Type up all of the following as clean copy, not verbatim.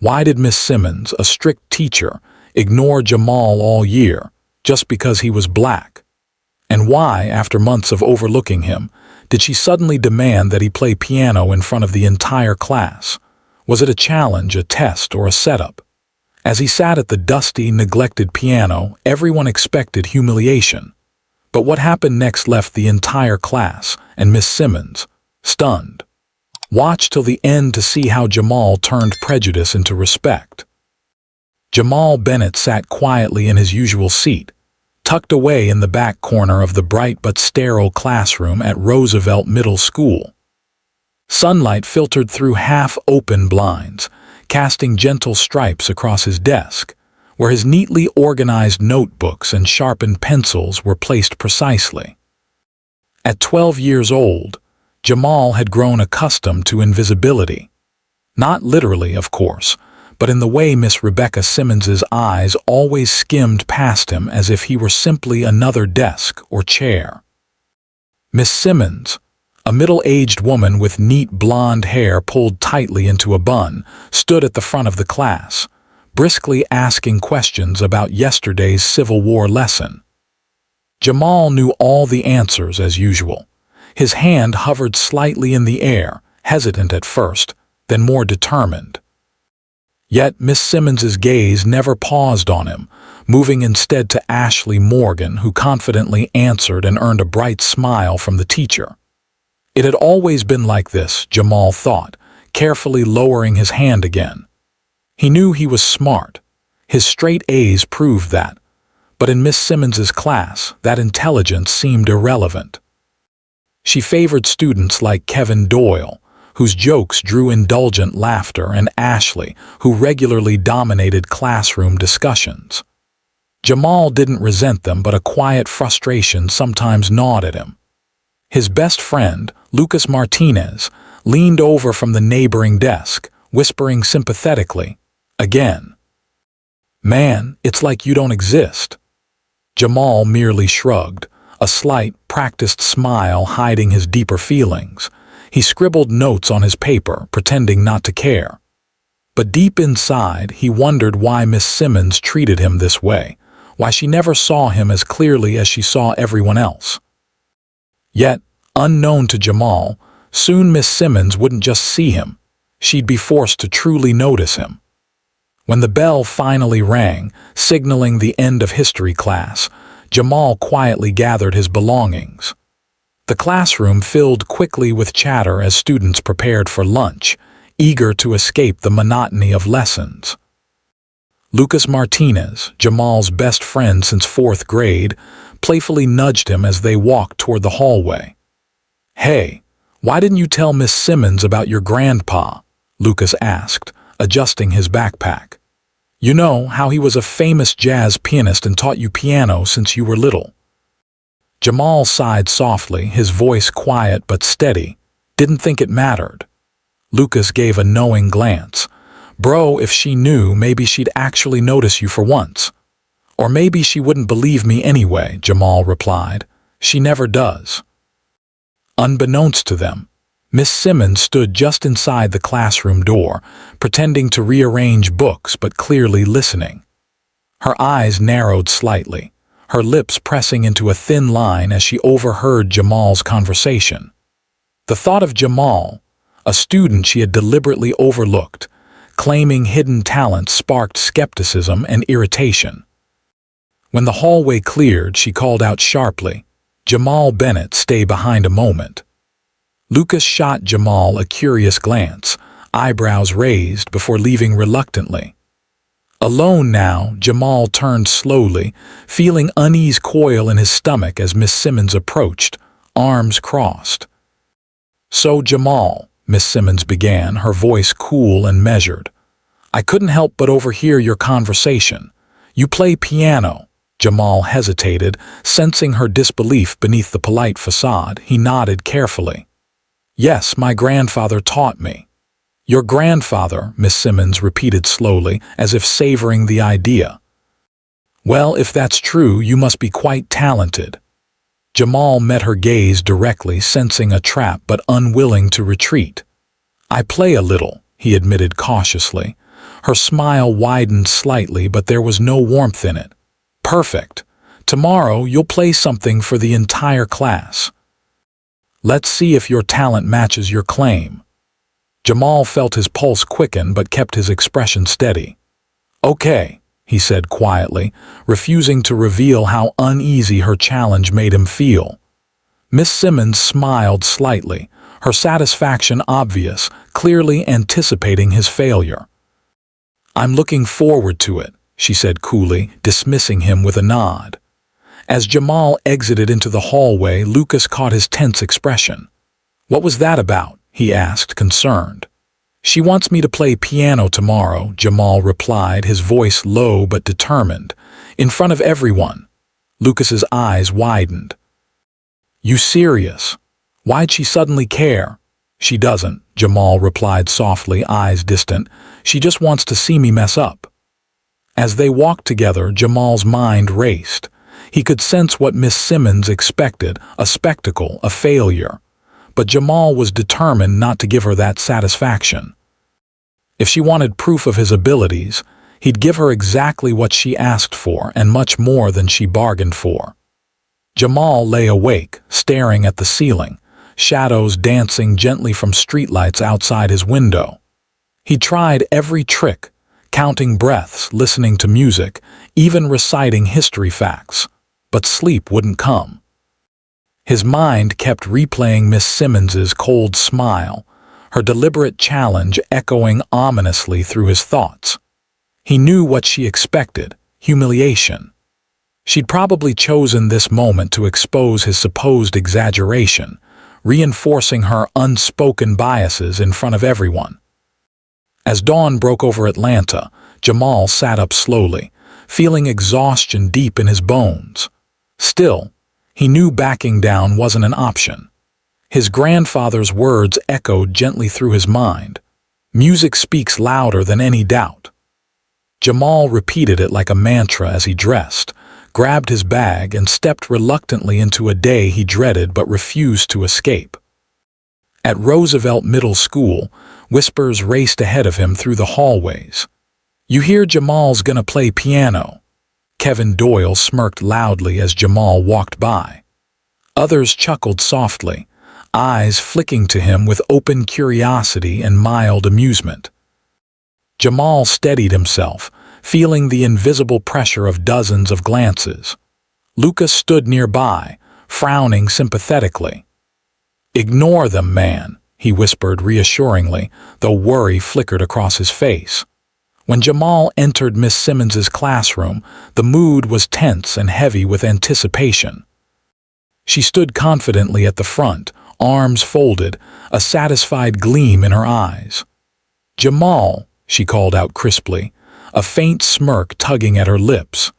Why did Miss Simmons, a strict teacher, ignore Jamal all year just because he was black? And why, after months of overlooking him, did she suddenly demand that he play piano in front of the entire class? Was it a challenge, a test, or a setup? As he sat at the dusty, neglected piano, everyone expected humiliation. But what happened next left the entire class and Miss Simmons stunned. Watch till the end to see how Jamal turned prejudice into respect. Jamal Bennett sat quietly in his usual seat, tucked away in the back corner of the bright but sterile classroom at Roosevelt Middle School. Sunlight filtered through half-open blinds, casting gentle stripes across his desk, where his neatly organized notebooks and sharpened pencils were placed precisely. At 12 years old, Jamal had grown accustomed to invisibility. Not literally, of course, but in the way Miss Rebecca Simmons's eyes always skimmed past him as if he were simply another desk or chair. Miss Simmons, a middle-aged woman with neat blonde hair pulled tightly into a bun, stood at the front of the class, briskly asking questions about yesterday's Civil War lesson. Jamal knew all the answers as usual. His hand hovered slightly in the air, hesitant at first, then more determined. Yet Miss Simmons's gaze never paused on him, moving instead to Ashley Morgan, who confidently answered and earned a bright smile from the teacher. It had always been like this, Jamal thought, carefully lowering his hand again. He knew he was smart. His straight A's proved that. But in Miss Simmons's class, that intelligence seemed irrelevant. She favored students like Kevin Doyle, whose jokes drew indulgent laughter, and Ashley, who regularly dominated classroom discussions. Jamal didn't resent them, but a quiet frustration sometimes gnawed at him. His best friend, Lucas Martinez, leaned over from the neighboring desk, whispering sympathetically, "Again. Man, it's like you don't exist." Jamal merely shrugged, a slight, practiced smile hiding his deeper feelings. He scribbled notes on his paper, pretending not to care. But deep inside, he wondered why Miss Simmons treated him this way, why she never saw him as clearly as she saw everyone else. Yet, unknown to Jamal, soon Miss Simmons wouldn't just see him. She'd be forced to truly notice him. When the bell finally rang, signaling the end of history class, Jamal quietly gathered his belongings. The classroom filled quickly with chatter as students prepared for lunch, eager to escape the monotony of lessons. Lucas Martinez, Jamal's best friend since 4th grade, playfully nudged him as they walked toward the hallway. "Hey, why didn't you tell Miss Simmons about your grandpa?" Lucas asked, adjusting his backpack. "You know how he was a famous jazz pianist and taught you piano since you were little." Jamal sighed softly, his voice quiet but steady. "Didn't think it mattered." Lucas gave a knowing glance. "Bro, if she knew, maybe she'd actually notice you for once. Or maybe she wouldn't believe me anyway," Jamal replied. "She never does." Unbeknownst to them, Miss Simmons stood just inside the classroom door, pretending to rearrange books but clearly listening. Her eyes narrowed slightly, her lips pressing into a thin line as she overheard Jamal's conversation. The thought of Jamal, a student she had deliberately overlooked, claiming hidden talent, sparked skepticism and irritation. When the hallway cleared, she called out sharply, "Jamal Bennett, stay behind a moment." Lucas shot Jamal a curious glance, eyebrows raised, before leaving reluctantly. Alone now, Jamal turned slowly, feeling unease coil in his stomach as Miss Simmons approached, arms crossed. "So Jamal," Miss Simmons began, her voice cool and measured, "I couldn't help but overhear your conversation. You play piano." Jamal hesitated, sensing her disbelief beneath the polite facade. He nodded carefully. "Yes, my grandfather taught me." "Your grandfather," Miss Simmons repeated slowly, as if savoring the idea. "Well, if that's true, you must be quite talented." Jamal met her gaze directly, sensing a trap but unwilling to retreat. "I play a little," he admitted cautiously, Her smile widened slightly, but there was no warmth in it. "Perfect. Tomorrow you'll play something for the entire class. Let's see if your talent matches your claim." Jamal felt his pulse quicken but kept his expression steady. "Okay," he said quietly, refusing to reveal how uneasy her challenge made him feel. Miss Simmons smiled slightly, her satisfaction obvious, clearly anticipating his failure. "I'm looking forward to it," she said coolly, dismissing him with a nod. As Jamal exited into the hallway, Lucas caught his tense expression. "What was that about?" he asked, concerned. "She wants me to play piano tomorrow," Jamal replied, his voice low but determined. "In front of everyone." Lucas's eyes widened. "You serious? Why'd she suddenly care?" "She doesn't," Jamal replied softly, eyes distant. "She just wants to see me mess up." As they walked together, Jamal's mind raced. He could sense what Miss Simmons expected, a spectacle, a failure. But Jamal was determined not to give her that satisfaction. If she wanted proof of his abilities, he'd give her exactly what she asked for and much more than she bargained for. Jamal lay awake, staring at the ceiling, shadows dancing gently from streetlights outside his window. He tried every trick, counting breaths, listening to music, even reciting history facts, but sleep wouldn't come. His mind kept replaying Miss Simmons's cold smile, her deliberate challenge echoing ominously through his thoughts. He knew what she expected, humiliation. She'd probably chosen this moment to expose his supposed exaggeration, reinforcing her unspoken biases in front of everyone. As dawn broke over Atlanta, Jamal sat up slowly, feeling exhaustion deep in his bones. Still, he knew backing down wasn't an option. His grandfather's words echoed gently through his mind. "Music speaks louder than any doubt." Jamal repeated it like a mantra as he dressed, grabbed his bag, and stepped reluctantly into a day he dreaded but refused to escape. At Roosevelt Middle School, whispers raced ahead of him through the hallways. "You hear Jamal's gonna play piano?" Kevin Doyle smirked loudly as Jamal walked by. Others chuckled softly, eyes flicking to him with open curiosity and mild amusement. Jamal steadied himself, feeling the invisible pressure of dozens of glances. Lucas stood nearby, frowning sympathetically. "Ignore them, man," he whispered reassuringly, though worry flickered across his face. When Jamal entered Miss Simmons's classroom, the mood was tense and heavy with anticipation. She stood confidently at the front, arms folded, a satisfied gleam in her eyes. "Jamal," she called out crisply, a faint smirk tugging at her lips.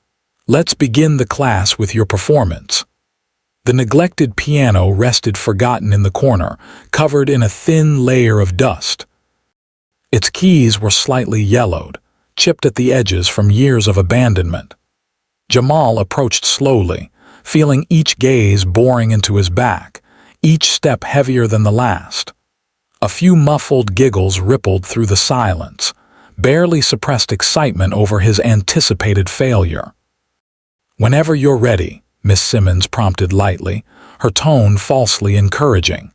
"Let's begin the class with your performance." The neglected piano rested forgotten in the corner, covered in a thin layer of dust. Its keys were slightly yellowed, chipped at the edges from years of abandonment. Jamal approached slowly, feeling each gaze boring into his back, each step heavier than the last. A few muffled giggles rippled through the silence, barely suppressed excitement over his anticipated failure. "Whenever you're ready," Miss Simmons prompted lightly, her tone falsely encouraging.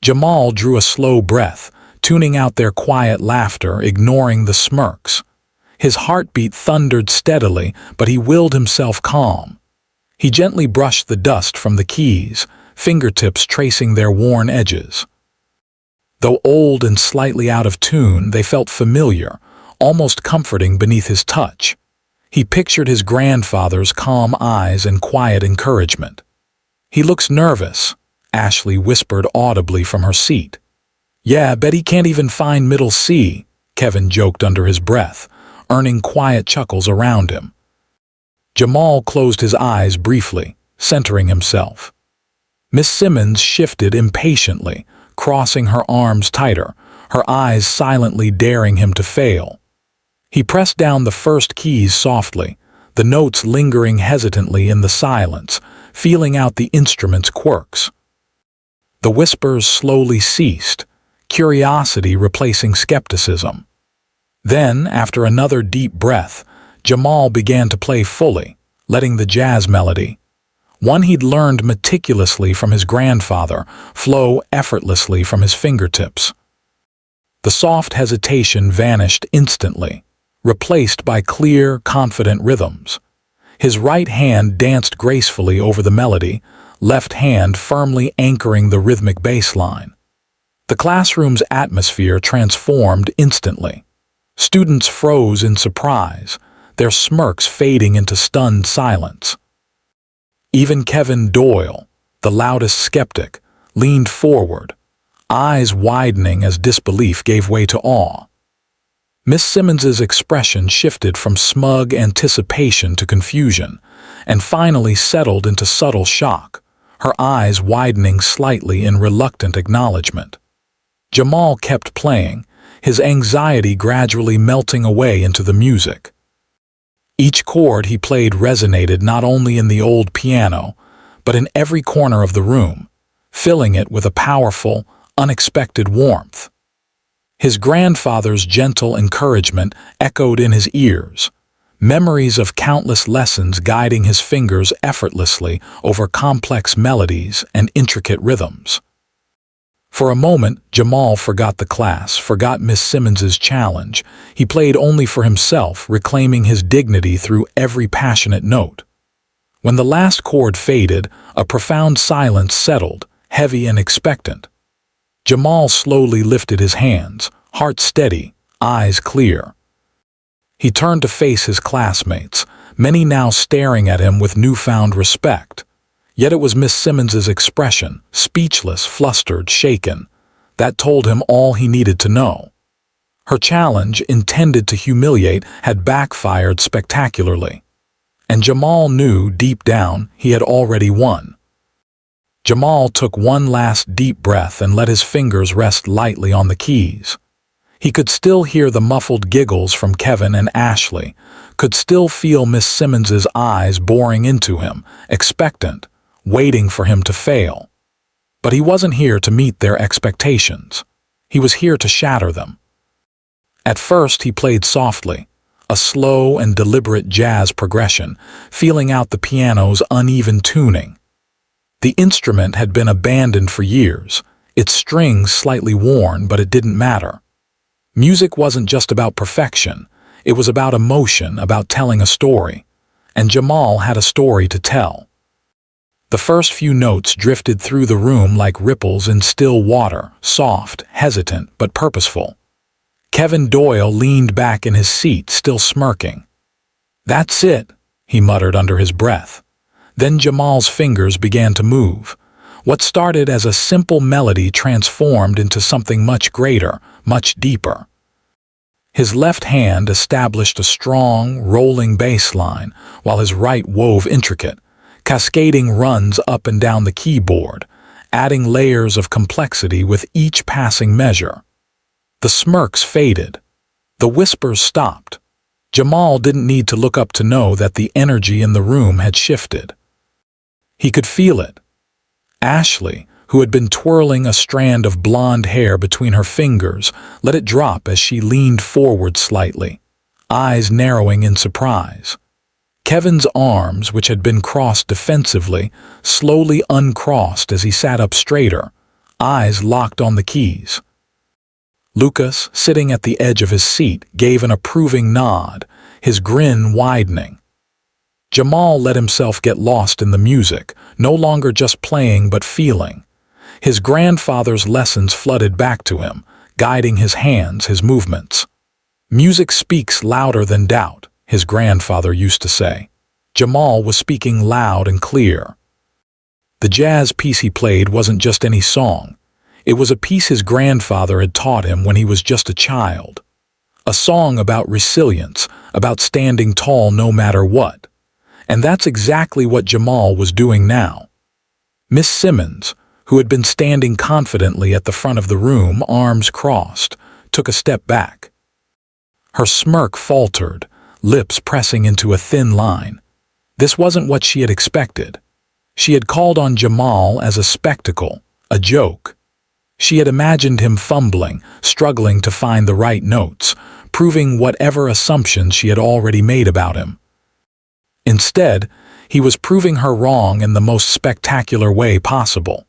Jamal drew a slow breath, tuning out their quiet laughter, ignoring the smirks. His heartbeat thundered steadily, but he willed himself calm. He gently brushed the dust from the keys, fingertips tracing their worn edges. Though old and slightly out of tune, they felt familiar, almost comforting beneath his touch. He pictured his grandfather's calm eyes and quiet encouragement. "He looks nervous," Ashley whispered audibly from her seat. "Yeah, bet he can't even find middle C," Kevin joked under his breath, earning quiet chuckles around him. Jamal closed his eyes briefly, centering himself. Miss Simmons shifted impatiently, crossing her arms tighter, her eyes silently daring him to fail. He pressed down the first keys softly, the notes lingering hesitantly in the silence, feeling out the instrument's quirks. The whispers slowly ceased, curiosity replacing skepticism. Then, after another deep breath, Jamal began to play fully, letting the jazz melody, one he'd learned meticulously from his grandfather, flow effortlessly from his fingertips. The soft hesitation vanished instantly, replaced by clear, confident rhythms. His right hand danced gracefully over the melody, left hand firmly anchoring the rhythmic bass line. The classroom's atmosphere transformed instantly. Students froze in surprise, their smirks fading into stunned silence. Even Kevin Doyle, the loudest skeptic, leaned forward, eyes widening as disbelief gave way to awe. Miss Simmons's expression shifted from smug anticipation to confusion, and finally settled into subtle shock, her eyes widening slightly in reluctant acknowledgement. Jamal kept playing, his anxiety gradually melting away into the music. Each chord he played resonated not only in the old piano, but in every corner of the room, filling it with a powerful, unexpected warmth. His grandfather's gentle encouragement echoed in his ears, memories of countless lessons guiding his fingers effortlessly over complex melodies and intricate rhythms. For a moment, Jamal forgot the class, forgot Miss Simmons's challenge. He played only for himself, reclaiming his dignity through every passionate note. When the last chord faded, a profound silence settled, heavy and expectant. Jamal slowly lifted his hands, heart steady, eyes clear. He turned to face his classmates, many now staring at him with newfound respect. Yet it was Miss Simmons's expression, speechless, flustered, shaken, that told him all he needed to know. Her challenge, intended to humiliate, had backfired spectacularly. And Jamal knew, deep down, he had already won. Jamal took one last deep breath and let his fingers rest lightly on the keys. He could still hear the muffled giggles from Kevin and Ashley, could still feel Miss Simmons's eyes boring into him, expectant, waiting for him to fail. But he wasn't here to meet their expectations. He was here to shatter them. At first he played softly, a slow and deliberate jazz progression, feeling out the piano's uneven tuning. The instrument had been abandoned for years, its strings slightly worn, but it didn't matter. Music wasn't just about perfection, it was about emotion, about telling a story. And Jamal had a story to tell. The first few notes drifted through the room like ripples in still water, soft, hesitant, but purposeful. Kevin Doyle leaned back in his seat, still smirking. "That's it," he muttered under his breath. Then Jamal's fingers began to move. What started as a simple melody transformed into something much greater, much deeper. His left hand established a strong, rolling bass line, while his right wove intricate, cascading runs up and down the keyboard, adding layers of complexity with each passing measure. The smirks faded. The whispers stopped. Jamal didn't need to look up to know that the energy in the room had shifted. He could feel it. Ashley, who had been twirling a strand of blonde hair between her fingers, let it drop as she leaned forward slightly, eyes narrowing in surprise. Kevin's arms, which had been crossed defensively, slowly uncrossed as he sat up straighter, eyes locked on the keys. Lucas, sitting at the edge of his seat, gave an approving nod, his grin widening. Jamal let himself get lost in the music, no longer just playing but feeling. His grandfather's lessons flooded back to him, guiding his hands, his movements. "Music speaks louder than doubt," his grandfather used to say. Jamal was speaking loud and clear. The jazz piece he played wasn't just any song. It was a piece his grandfather had taught him when he was just a child. A song about resilience, about standing tall no matter what. And that's exactly what Jamal was doing now. Miss Simmons, who had been standing confidently at the front of the room, arms crossed, took a step back. Her smirk faltered, lips pressing into a thin line. This wasn't what she had expected. She had called on Jamal as a spectacle, a joke. She had imagined him fumbling, struggling to find the right notes, proving whatever assumptions she had already made about him. Instead, he was proving her wrong in the most spectacular way possible.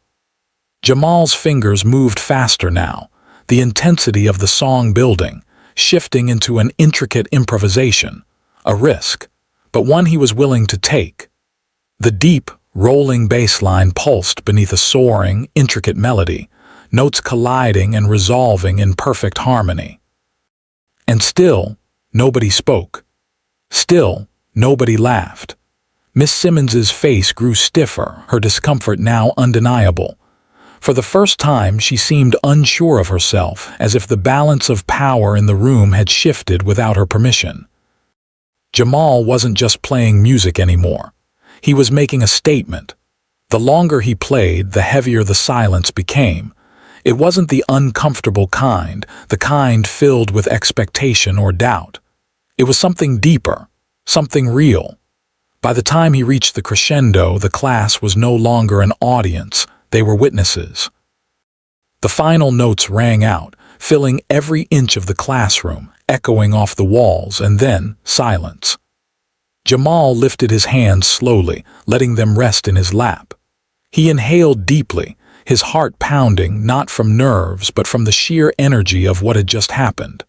Jamal's fingers moved faster now, the intensity of the song building, shifting into an intricate improvisation, a risk, but one he was willing to take. The deep, rolling bass line pulsed beneath a soaring, intricate melody, notes colliding and resolving in perfect harmony. And still, nobody spoke. Still, nobody laughed. Miss Simmons's face grew stiffer, her discomfort now undeniable. For the first time, she seemed unsure of herself, as if the balance of power in the room had shifted without her permission. Jamal wasn't just playing music anymore. He was making a statement. The longer he played, the heavier the silence became. It wasn't the uncomfortable kind, the kind filled with expectation or doubt. It was something deeper, something real. By the time he reached the crescendo, the class was no longer an audience, they were witnesses. The final notes rang out, filling every inch of the classroom, echoing off the walls, and then silence. Jamal lifted his hands slowly, letting them rest in his lap. He inhaled deeply, his heart pounding not from nerves but from the sheer energy of what had just happened.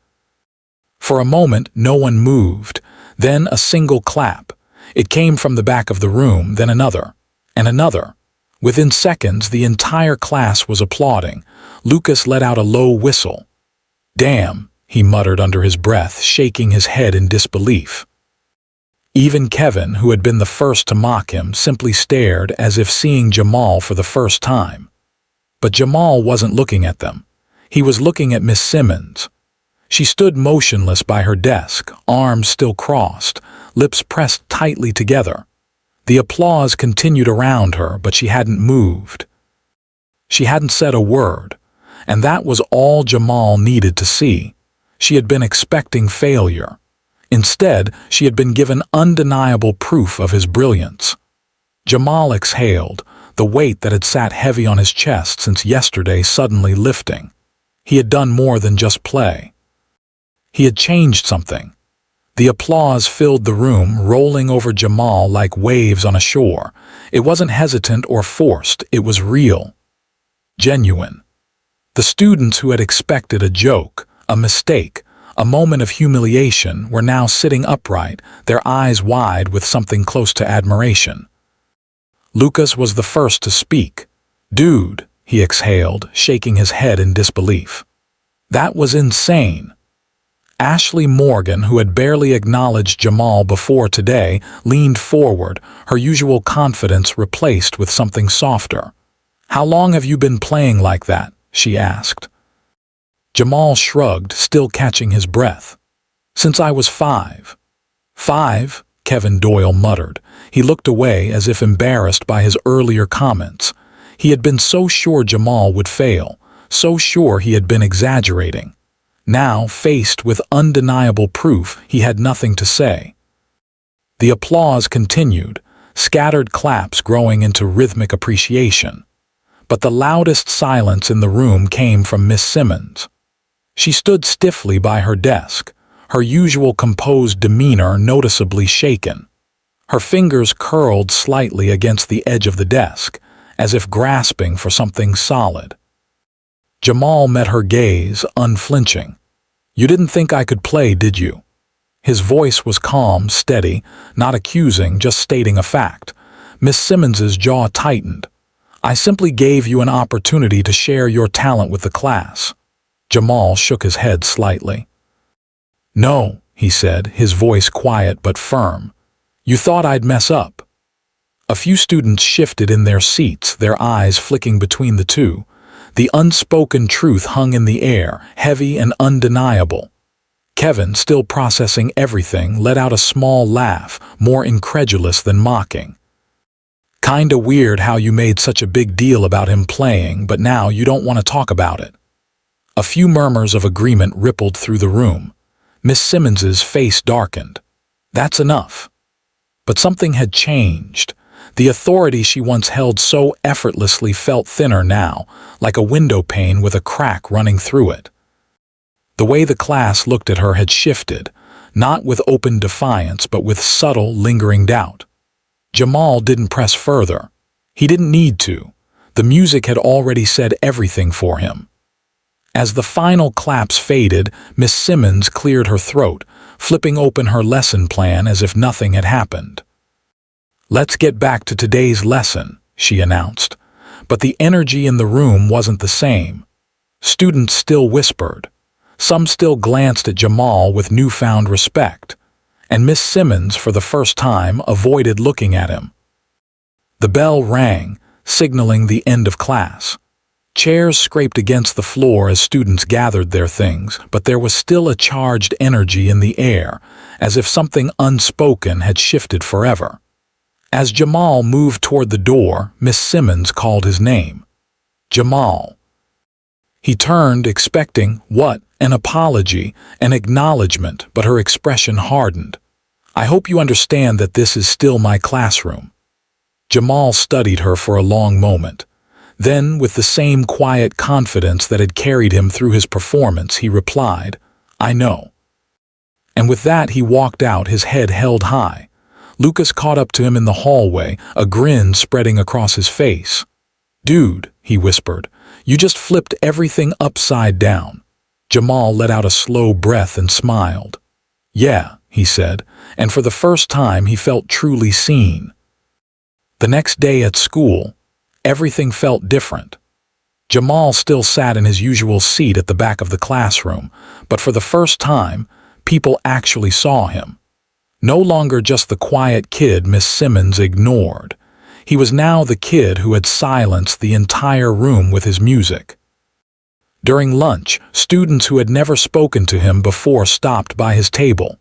For a moment, no one moved, then a single clap. It came from the back of the room, then another, and another. Within seconds, the entire class was applauding. Lucas let out a low whistle. "Damn," he muttered under his breath, shaking his head in disbelief. Even Kevin, who had been the first to mock him, simply stared as if seeing Jamal for the first time. But Jamal wasn't looking at them. He was looking at Miss Simmons. She stood motionless by her desk, arms still crossed, lips pressed tightly together. The applause continued around her, but she hadn't moved. She hadn't said a word, and that was all Jamal needed to see. She had been expecting failure. Instead, she had been given undeniable proof of his brilliance. Jamal exhaled, the weight that had sat heavy on his chest since yesterday suddenly lifting. He had done more than just play. He had changed something. The applause filled the room, rolling over Jamal like waves on a shore. It wasn't hesitant or forced, it was real. Genuine. The students who had expected a joke, a mistake, a moment of humiliation were now sitting upright, their eyes wide with something close to admiration. Lucas was the first to speak. "Dude," he exhaled, shaking his head in disbelief. "That was insane." Ashley Morgan, who had barely acknowledged Jamal before today, leaned forward, her usual confidence replaced with something softer. "How long have you been playing like that?" she asked. Jamal shrugged, still catching his breath. "Since I was 5. 5? Kevin Doyle muttered. He looked away as if embarrassed by his earlier comments. He had been so sure Jamal would fail, so sure he had been exaggerating. Now, faced with undeniable proof, he had nothing to say. The applause continued, scattered claps growing into rhythmic appreciation. But the loudest silence in the room came from Miss Simmons. She stood stiffly by her desk, her usual composed demeanor noticeably shaken. Her fingers curled slightly against the edge of the desk, as if grasping for something solid. Jamal met her gaze, unflinching. "You didn't think I could play, did you?" His voice was calm, steady, not accusing, just stating a fact. Miss Simmons's jaw tightened. "I simply gave you an opportunity to share your talent with the class." Jamal shook his head slightly. "No," he said, his voice quiet but firm. "You thought I'd mess up." A few students shifted in their seats, their eyes flicking between the two. The unspoken truth hung in the air, heavy and undeniable. Kevin, still processing everything, let out a small laugh, more incredulous than mocking. "Kinda weird how you made such a big deal about him playing, but now you don't want to talk about it." A few murmurs of agreement rippled through the room. Miss Simmons's face darkened. "That's enough." But something had changed. The authority she once held so effortlessly felt thinner now, like a window pane with a crack running through it. The way the class looked at her had shifted, not with open defiance but with subtle, lingering doubt. Jamal didn't press further. He didn't need to. The music had already said everything for him. As the final claps faded, Miss Simmons cleared her throat, flipping open her lesson plan as if nothing had happened. "Let's get back to today's lesson," she announced. But the energy in the room wasn't the same. Students still whispered. Some still glanced at Jamal with newfound respect. And Miss Simmons, for the first time, avoided looking at him. The bell rang, signaling the end of class. Chairs scraped against the floor as students gathered their things, but there was still a charged energy in the air, as if something unspoken had shifted forever. As Jamal moved toward the door, Miss Simmons called his name. "Jamal." He turned, expecting, what? An apology, an acknowledgement, but her expression hardened. "I hope you understand that this is still my classroom." Jamal studied her for a long moment. Then, with the same quiet confidence that had carried him through his performance, he replied, "I know." And with that he walked out, his head held high. Lucas caught up to him in the hallway, a grin spreading across his face. "Dude," he whispered, "you just flipped everything upside down." Jamal let out a slow breath and smiled. "Yeah," he said, and for the first time he felt truly seen. The next day at school, everything felt different. Jamal still sat in his usual seat at the back of the classroom, but for the first time, people actually saw him. No longer just the quiet kid Miss Simmons ignored. He was now the kid who had silenced the entire room with his music. During lunch, students who had never spoken to him before stopped by his table.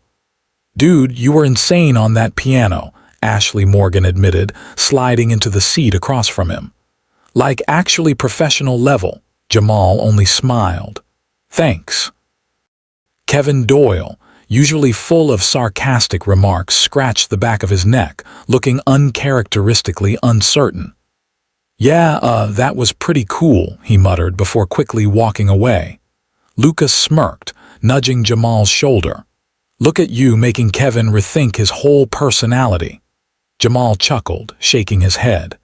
"Dude, you were insane on that piano," Ashley Morgan admitted, sliding into the seat across from him. "Like actually professional level," Jamal only smiled. "Thanks." Kevin Doyle, usually full of sarcastic remarks, scratched the back of his neck, looking uncharacteristically uncertain. "Yeah, that was pretty cool," he muttered before quickly walking away. Lucas smirked, nudging Jamal's shoulder. "Look at you making Kevin rethink his whole personality." Jamal chuckled, shaking his head.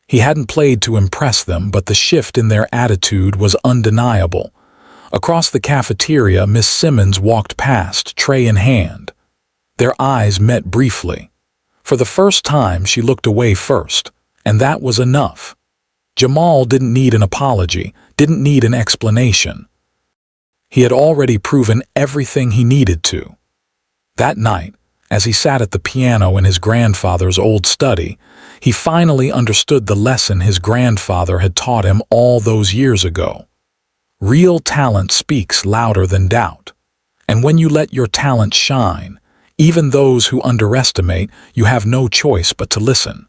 He hadn't played to impress them, but the shift in their attitude was undeniable. Across the cafeteria, Miss Simmons walked past, tray in hand. Their eyes met briefly. For the first time, she looked away first, and that was enough. Jamal didn't need an apology, didn't need an explanation. He had already proven everything he needed to. That night, as he sat at the piano in his grandfather's old study, he finally understood the lesson his grandfather had taught him all those years ago. Real talent speaks louder than doubt. And when you let your talent shine, even those who underestimate you have no choice but to listen.